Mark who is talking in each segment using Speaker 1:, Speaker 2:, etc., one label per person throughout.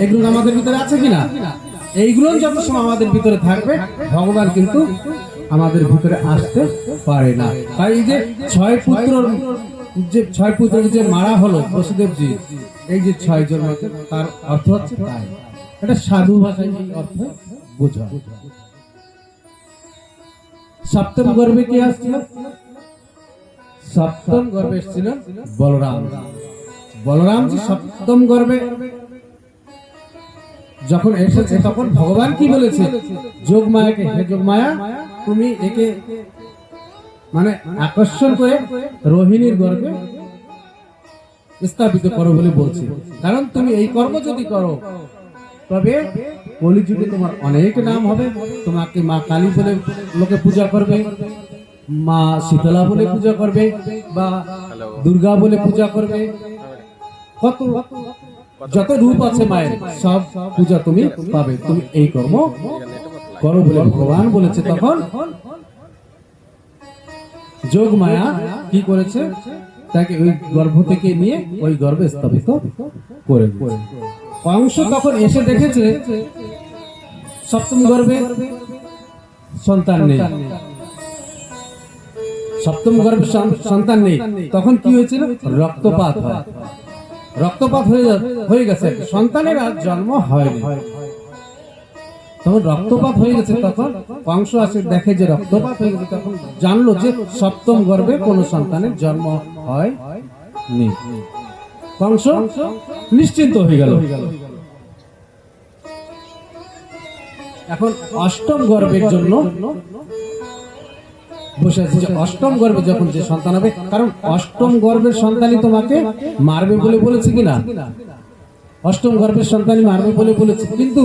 Speaker 1: এগুলো আমাদের ভিতরে আছে কিনা? এইগুলো যত সময় আমাদের ভিতরে থাকবে ভগবান কিন্তু আমাদের ভিতরে আসতে পারে না। তাই এই যে ছয় পুত্র যে মারা হলো বসুদেবজি, এই যে 6 জন মধ্যে তার অর্থ হচ্ছে তাই। এটা সাধু ভাষায় এই অর্থ বোঝা। সপ্তম গর্ভে কি আসছিল? সপ্তম গর্ভে এসেছিলেন বলরাম। বলরামজি সপ্তম গর্ভে যখন এসেছে তখন ভগবান কি বলেছে যোগমায়াকে, হে যোগমায়া তুমি একে মানে আকর্ষণ করে রোহিণীর গর্ভে স্থাপিত করো বলে বলছে। কারণ তুমি এই কর্ম যদি করো তবে কলিযুগে তোমার অনেক নাম হবে। তোমাকে মা কালী বলে লোকে পূজা করবে, মা শীতলা বলে পূজা করবে, বা দুর্গা বলে পূজা করবে। কত যত রূপ আছে মায়ের সব পূজা তুমি পাবে। তুমি এই কর্ম করো বলে ভগবান বলেছে। তখন যোগমায়া কি করেছে? তাকে ওই গর্ভ থেকে নিয়ে ওই গর্ভে স্থাপিত করে। কংস তখন এসে দেখেছে সপ্তম গর্ভে সন্তান নেই, সপ্তম গর্ভে সন্তান নেই। তখন কি হয়েছিল? রক্তপাত হয়। রক্তপাত হয়ে গেছে, সন্তানের আর জন্ম হয়নি। তখন রক্তপাত হয়ে গেছে। তখন কংস আসে দেখে যে রক্তপাত হয়ে গেছে, তখন জানলো যে সপ্তম গর্ভে কোনো সন্তানের জন্ম হয়নি। কংস নিশ্চিন্ত হয়ে গেল। এখন অষ্টম গর্ভের জন্য বসে আছে যে অষ্টম গর্ভে যখন যে সন্তান হবে, কারণ অষ্টম গর্ভের সন্তানই তোমাকে মারবে বলে বলেছে কিনা? অষ্টম গর্ভের সন্তানই মারবে বলে বলেছে। কিন্তু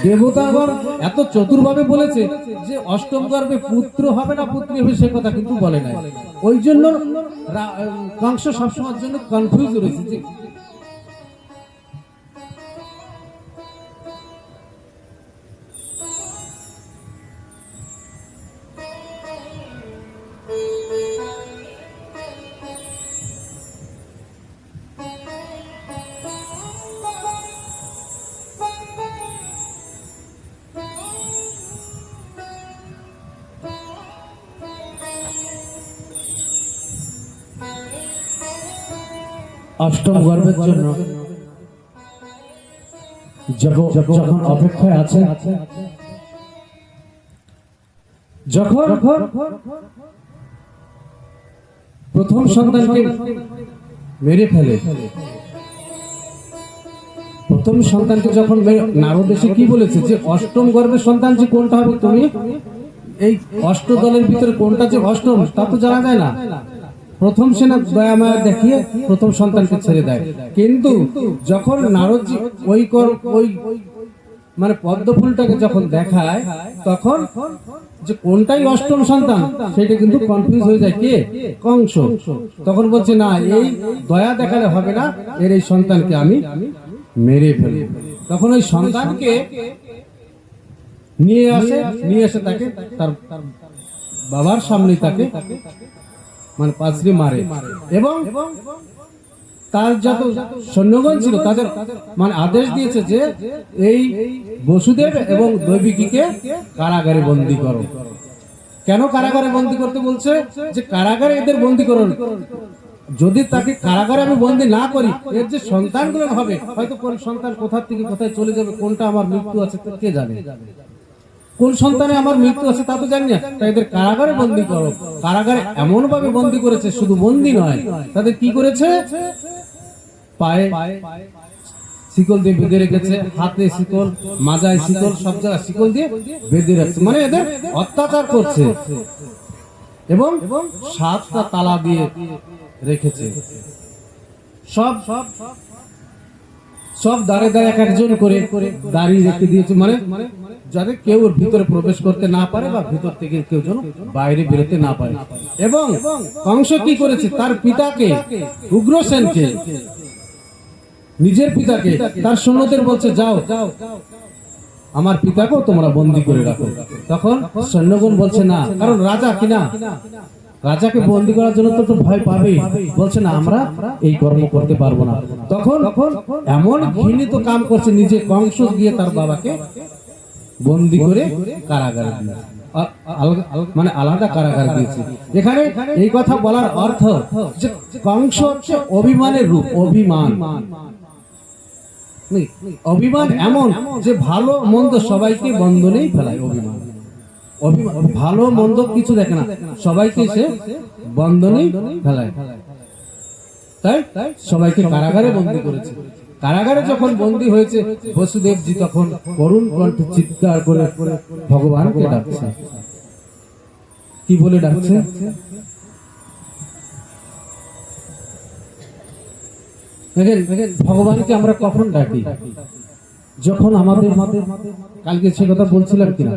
Speaker 1: দেবতাগণ এত চতুরভাবে বলেছে যে অষ্টম গর্ভে পুত্র হবে না পুত্রী হবে সে কথা কিন্তু বলে নাই। ওই জন্য কংস সবসময়ের জন্য কনফিউজ রয়েছে। অষ্টম গর্ভের জন্য যখন অপেক্ষায় আছে, যখন প্রথম সন্তানকে মেরে ফেলে, প্রথম সন্তানকে যখন নারদ এসে কি বলেছে যে অষ্টম গর্ভের সন্তান যে কোনটা হবে, তুমি এই অষ্টদলের ভিতরে কোনটা যে অষ্টম তা তো জানা যায় না। প্রথম সেনা দয়া মায়া দেখিয়ে প্রথম সন্তানকে ছেড়ে দেয়। কিন্তু যখন নারদজি ওই মানে পদ্ম ফুলটাকে যখন দেখায় তখন যে কোনটাই অষ্টম সন্তান সেটা কিন্তু কনফিউজ হয়ে যায়। কে? কংস। তখন বলছে না, এই দয়া দেখালে হবে না, এর এই সন্তানকে আমি মেরে ফেলি। তখন ওই সন্তানকে নিয়ে এসে তাকে তার বাবার সামনে তাকে মানে পাঁচড়ি মারে, এবং তার যত সৈন্যগণ ছিল তাদের মানে আদেশ দিয়েছে যে এই বসুদেব এবং দৈবিকীকে কারাগারে বন্দী করো। কেন কারাগারে বন্দী করতে বলছে? যে কারাগারে এদের বন্দী করো, যদি তাকে কারাগারে আমি বন্দী না করি এর যে সন্তানগুলো হবে, হয়তো কোন সন্তান কোথা থেকে কোথায় চলে যাবে, কোনটা আমার মৃত্যু আছে কে জানে, কোন সন্তানে আমার মৃত্যু আছে তা তো জানি না। তাই এদের কারাগারে বন্দী করো। কারাগারে এমন ভাবে বন্দী করেছে, শুধু বন্দী নয়, তাদের কি করেছে? পায়ে শিকল দিয়ে বেঁধে রেখেছে, হাতে শিকল, মাজায় শিকল, সব জায়গায় শিকল দিয়ে বেঁধে রাখছে। মানে এদের অত্যাচার করছে এবং 7টা তালা দিয়ে রেখেছে। সব দাঁড়ে দাঁড়ে এক একজন করে দাঁড়িয়ে রেখে দিয়েছে, মানে যাতে কেউ ওর ভিতরে প্রবেশ করতে না পারে বা ভিতর থেকে কেউ যেন বাইরে বেরোতে না পারে। এবং কংস কি করেছে? তার পিতাকে, উগ্রসেনকে, নিজের পিতাকে তার সৈন্যদের বলছে যাও আমার পিতাকেও তোমরা বন্দী করে রাখো। তখন সৈন্যগণ বলছে না, কারণ রাজা কিনা রাজাকে বন্দি করার জন্য তো ভয় পাবে, বলছে না আমরা এই কর্ম করতে পারবো না। তখন এমন ঘৃণিত কাম করছে, নিজে কংস গিয়ে তার বাবাকে বন্দি করে কারাগারে দিয়েছে, মানে আলাদা কারাগার দিয়েছে। এখানে এই কথা বলার অর্থ যে কংস হচ্ছে অভিমানের রূপ, অভিমান। অভিমান এমন যে ভালো মন্দ সবাইকে বন্ধনেই ফেলায়। অভিমান ভালো মন্দ কিছু দেখে না, সবাইকে সে বন্ধনেই ফেলায়। তাই সবাইকে কারাগারে বন্দী করেছে। কারাগারে যখন বন্দী হয়েছে, বসুদেবজি তখন করুণ কণ্ঠে চিৎকার করে ভগবানকে ডাকছে। কি বলে ডাকছে? ভগবানকে আমরা কখন ডাকি? যখন আমাদের কালকে সে কথা বলছিলাম কিনা,